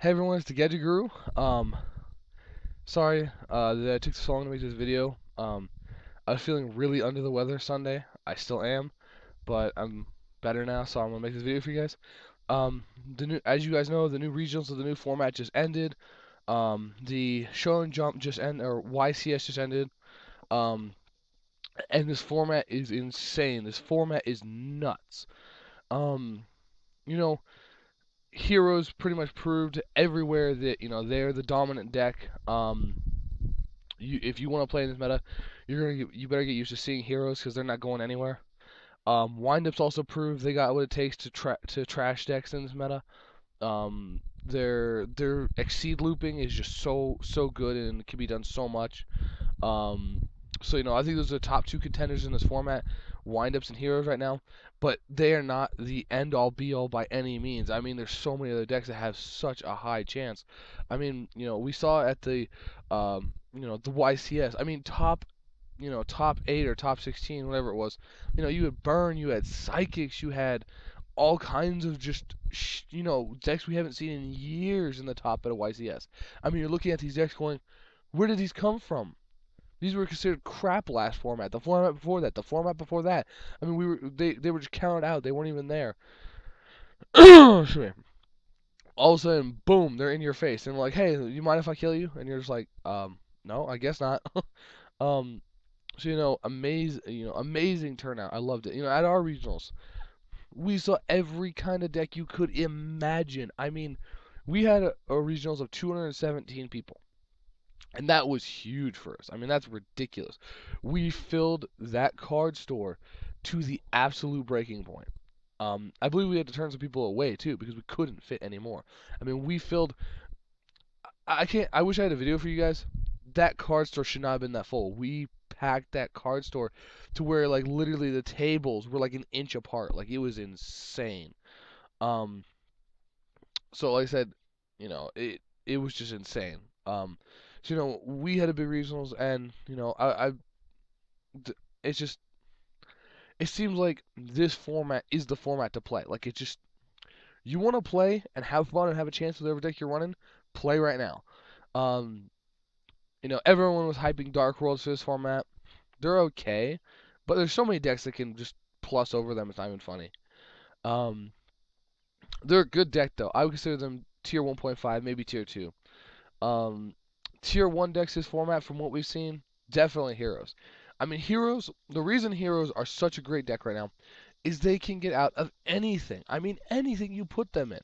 Hey everyone, it's the Gadget Guru. Sorry that it took so long to make this video. I was feeling really under the weather Sunday. I still am, but I'm better now, so I'm gonna make this video for you guys. As you guys know, the new regionals of the new format just ended. The Show and Jump just ended, or YCS just ended. Um, and this format is insane. This format is nuts. Um, you know, Heroes pretty much proved everywhere that they're the dominant deck. If you want to play in this meta, you better get used to seeing heroes because they're not going anywhere. Windups also proved they got what it takes to trash decks in this meta. Their exceed looping is just so good and can be done so much. So I think those are the top two contenders in this format, windups and heroes right now. But they are not the end all be all by any means. I mean, there's so many other decks that have such a high chance. I mean, we saw at the YCS. I mean, top 8 or top 16, whatever it was. You had Burn, you had Psychics, you had all kinds of just decks we haven't seen in years in the top at a YCS. I mean, you're looking at these decks going, where did these come from? These were considered crap last format. The format before that. The format before that. I mean, they were just counted out. They weren't even there. All of a sudden, boom, they're in your face, and like, hey, you mind if I kill you? And you're just like, no, I guess not. um, so amazing turnout. I loved it. At our regionals, we saw every kind of deck you could imagine. I mean, we had a regionals of 217 people. And that was huge for us. I mean, that's ridiculous. We filled that card store to the absolute breaking point. I believe we had to turn some people away too because we couldn't fit anymore. I mean, we filled. I can't. I wish I had a video for you guys. That card store should not have been that full. We packed that card store to where like literally the tables were like an inch apart. Like it was insane. Um. So like I said, it was just insane. So we had a big regionals, and it's just it seems like this format is the format to play. Like it just you want to play and have fun and have a chance with every deck you're running, play right now. Um, everyone was hyping Dark Worlds for this format. They're okay, but there's so many decks that can just plus over them. It's not even funny. Um, they're a good deck though. I would consider them tier 1.5, maybe tier 2. Um, tier 1 decks this format, from what we've seen, definitely Heroes. I mean, Heroes, the reason Heroes are such a great deck right now is they can get out of anything. I mean, anything you put them in.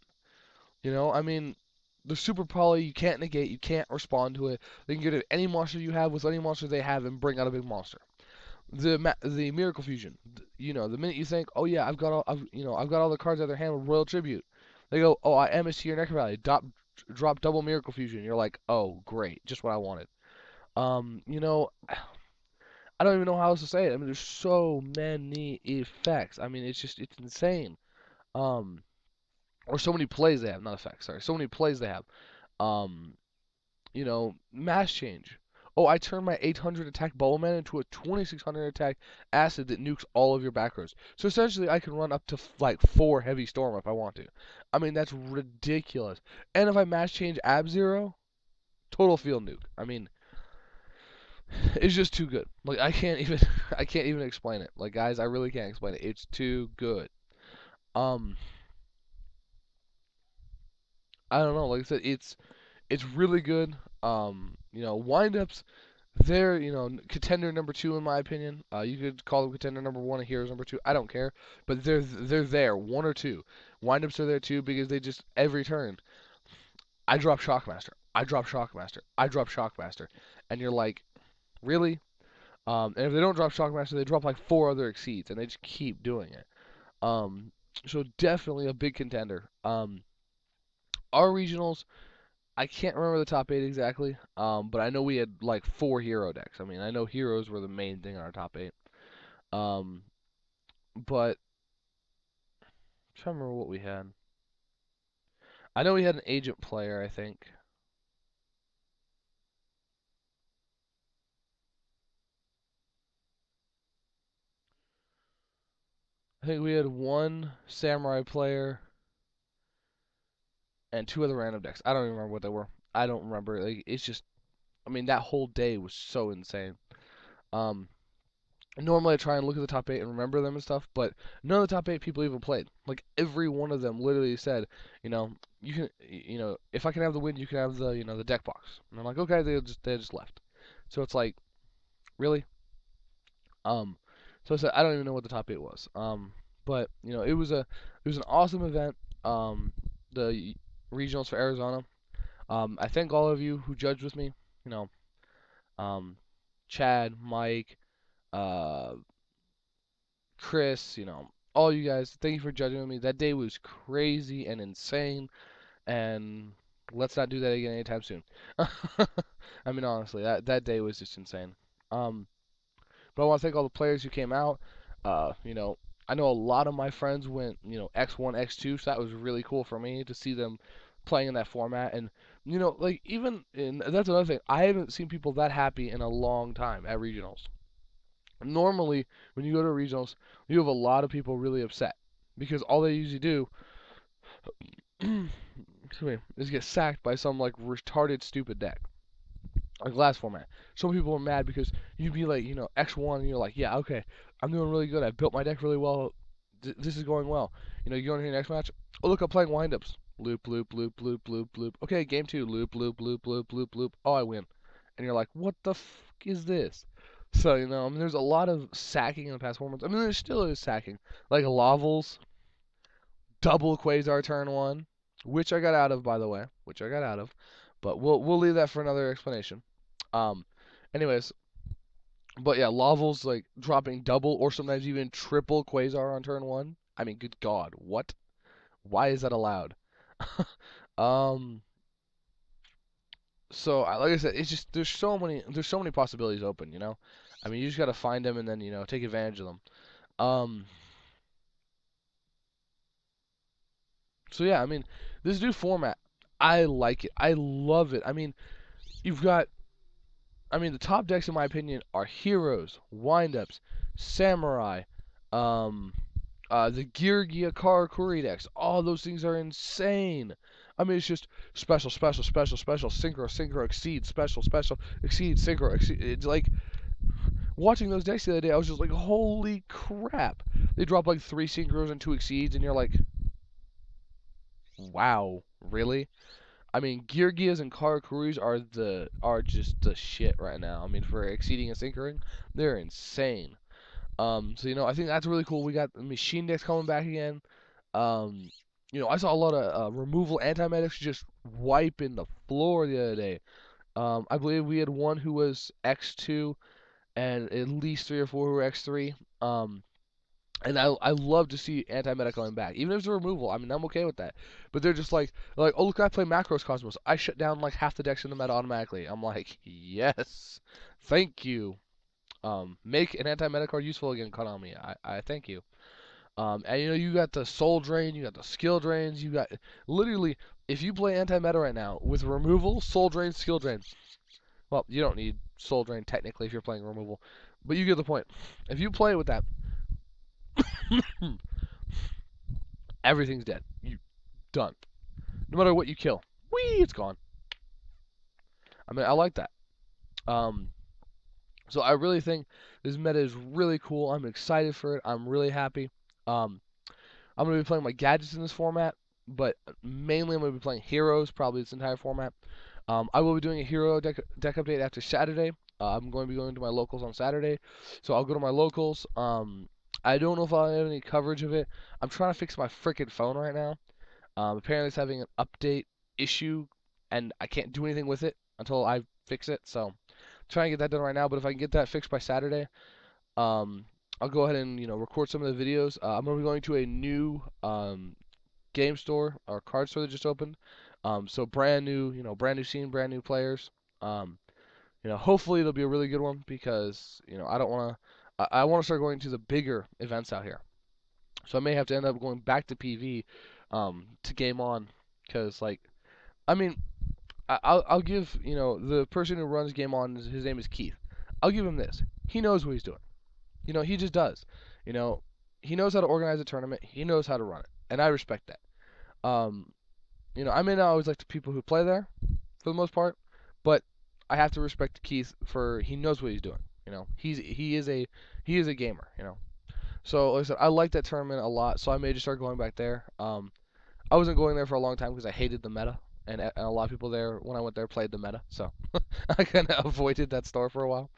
I mean, the Super Poly, you can't negate, you can't respond to it. They can get at any monster you have with any monster they have and bring out a big monster. The Miracle Fusion, the minute you think, oh yeah, I've got all the cards out of their hand with Royal Tribute, they go, oh, I MST your Necro Valley, drop double Miracle Fusion. You're like, oh great, just what I wanted. I don't even know how else to say it. I mean, there's so many effects. I mean, it's insane. Um, or so many plays they have, not effects. Sorry, so many plays they have. Um, mass change. Oh, I turn my 800 attack Bowman into a 2600 attack Acid that nukes all of your back rows. So essentially, I can run up to like 4 Heavy Storm if I want to. I mean, that's ridiculous. And if I mass change Ab Zero, total field nuke. I mean, it's just too good. Like I can't even I can't even explain it. Like guys, I really can't explain it. It's too good. Um, I don't know. Like I said, it's really good. Windups, they're contender number 2 in my opinion. You could call them contender number 1 and Heroes number 2. I don't care, but they're there 1 or 2. Windups are there too because they just every turn I drop Shockmaster, I drop Shockmaster, I drop Shockmaster, and you're like, really? And if they don't drop Shockmaster, they drop like 4 other Exceeds, and they just keep doing it. Um, so definitely a big contender. Our regionals, I can't remember the top 8 exactly, but I know we had like 4 hero decks. I mean, I know heroes were the main thing on our top 8. Um, but I'm trying to remember what we had. I know we had an agent player, I think. I think we had one samurai player. and 2 other random decks. I don't even remember what they were. I don't remember. Like, it's just, I mean, that whole day was so insane. Um, Normally I try and look at the top 8 and remember them and stuff, but none of the top 8 people even played. Like, every one of them literally said, you can, if I can have the win, you can have the, the deck box. And I'm like, okay, they just left. So it's like, really? Um, so I said, I don't even know what the top 8 was. But it was an awesome event. The regionals for Arizona. I thank all of you who judged with me. You know, um, Chad, Mike, uh, Chris, all you guys. Thank you for judging with me. That day was crazy and insane, and let's not do that again anytime soon. I mean, honestly, that day was just insane. Um, but I want to thank all the players who came out. Uh, you know, I know a lot of my friends went, X1, X2, so that was really cool for me to see them playing in that format. And, like, even, and that's another thing, I haven't seen people that happy in a long time at regionals. Normally, when you go to regionals, you have a lot of people really upset because all they usually do excuse me, is get sacked by some, like, retarded, stupid deck. Like last format. Some people are mad because you'd be like, X1, and you're like, yeah, okay, I'm doing really good. I built my deck really well. This is going well. You go into your next match. Oh, look, I'm playing windups. Loop, loop, loop, loop, loop, loop. Okay, game 2. Loop, loop, loop, loop, loop, loop. Oh, I win. And you're like, what the fuck is this? So, I mean, there's a lot of sacking in the past formats. I mean, there still is sacking. Like Lavels, double Quasar turn 1, which I got out of, by the way. Which I got out of. But we'll leave that for another explanation. Um, anyways, but yeah, Lavel's like dropping double or sometimes even triple Quasar on turn 1. I mean, good God, what? Why is that allowed? um, so like I said, it's just there's so many possibilities open. I mean, you just gotta find them and then take advantage of them. Um, so yeah, I mean, this new format, I like it. I love it. I mean, you've got the top decks in my opinion are Heroes, Windups, Samurai, um, the Geargia Karakuri decks. All those things are insane. I mean, it's just special, special, special, special, synchro, synchro, exceed, special, special, exceed, synchro, exceed. It's like watching those decks the other day. I was just like, holy crap! They drop like 3 synchros and 2 exceeds, and you're like, wow, really? I mean, Geargias and Karakuris are just the shit right now. I mean, for exceeding and synchroing, they're insane. So I think that's really cool. We got the machine decks coming back again. Um, I saw a lot of removal anti-medics just wiping the floor the other day. I believe we had one who was X2 and at least 3 or 4 who were X3. And I love to see anti-meta coming back, even if it's a removal. I mean, I'm okay with that. But they're just like, oh look, I play Macros Cosmos. I shut down like half the decks in the meta automatically. I'm like, yes, thank you. Make an anti-meta card useful again, Konami. I thank you. And you got the soul drain, you got the skill drains, you got literally if you play anti-meta right now with removal, soul drain, skill drain. Well, you don't need soul drain technically if you're playing removal, but you get the point. If you play with that, everything's dead. You done. No matter what you kill, whee, it's gone. I mean, I like that. Um, so I really think this meta is really cool. I'm excited for it. I'm really happy. Um, I'm going to be playing my gadgets in this format, but mainly I'm going to be playing heroes, probably this entire format. I will be doing a hero deck update after Saturday. I'm going to be going to my locals on Saturday, so I'll go to my locals. I don't know if I'll have any coverage of it. I'm trying to fix my freaking phone right now. Apparently it's having an update issue, and I can't do anything with it until I fix it. So, I'm trying to get that done right now. But if I can get that fixed by Saturday, um, I'll go ahead and record some of the videos. I'm gonna be going to a new game store or card store that just opened. So brand new, brand new scene, brand new players. Um, hopefully it'll be a really good one because I don't want to. I want to start going to the bigger events out here. So I may have to end up going back to PV to game on because I mean I'll give the person who runs game on his name is Keith. I'll give him this. He knows what he's doing. He just does. You know, he knows how to organize a tournament. He knows how to run it, and I respect that. Um, I may not always like the people who play there for the most part, but I have to respect Keith for he knows what he's doing. He is a gamer. So like I said, I like that tournament a lot. So I may just start going back there. I wasn't going there for a long time because I hated the meta, and a lot of people there when I went there played the meta, so I kind of avoided that store for a while.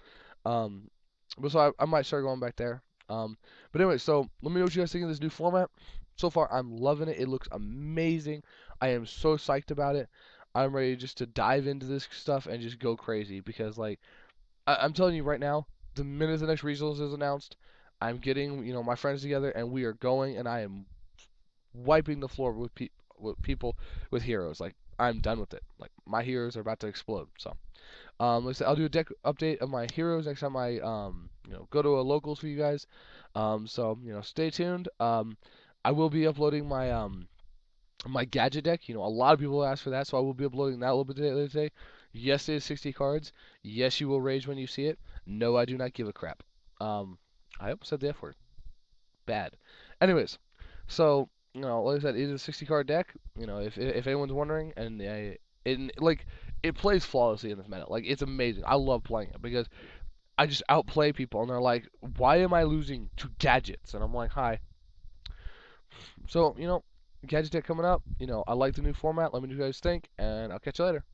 Um, but so I might start going back there. But anyway, so let me know what you guys think of this new format. So far, I'm loving it. It looks amazing. I am so psyched about it. I'm ready just to dive into this stuff and just go crazy because, like, I'm telling you right now, the minute the next regionals is announced, I'm getting my friends together and we are going, and I am wiping the floor with people with heroes. Like I'm done with it. Like my heroes are about to explode. So like I said, I'll do a deck update of my heroes next time I go to a locals for you guys. So stay tuned. I will be uploading my gadget deck. A lot of people ask for that, so I will be uploading that a little bit later today. Yes, it is 60 cards. Yes, you will rage when you see it. No, I do not give a crap. Um, I almost said the F word. Bad. Anyways, so like I said, it is a 60 card deck. If anyone's wondering, and it plays flawlessly in this meta. Like it's amazing. I love playing it because I just outplay people, and they're like, "Why am I losing to gadgets?" And I'm like, "Hi." So gadget deck coming up. I like the new format. Let me know what you guys think, and I'll catch you later.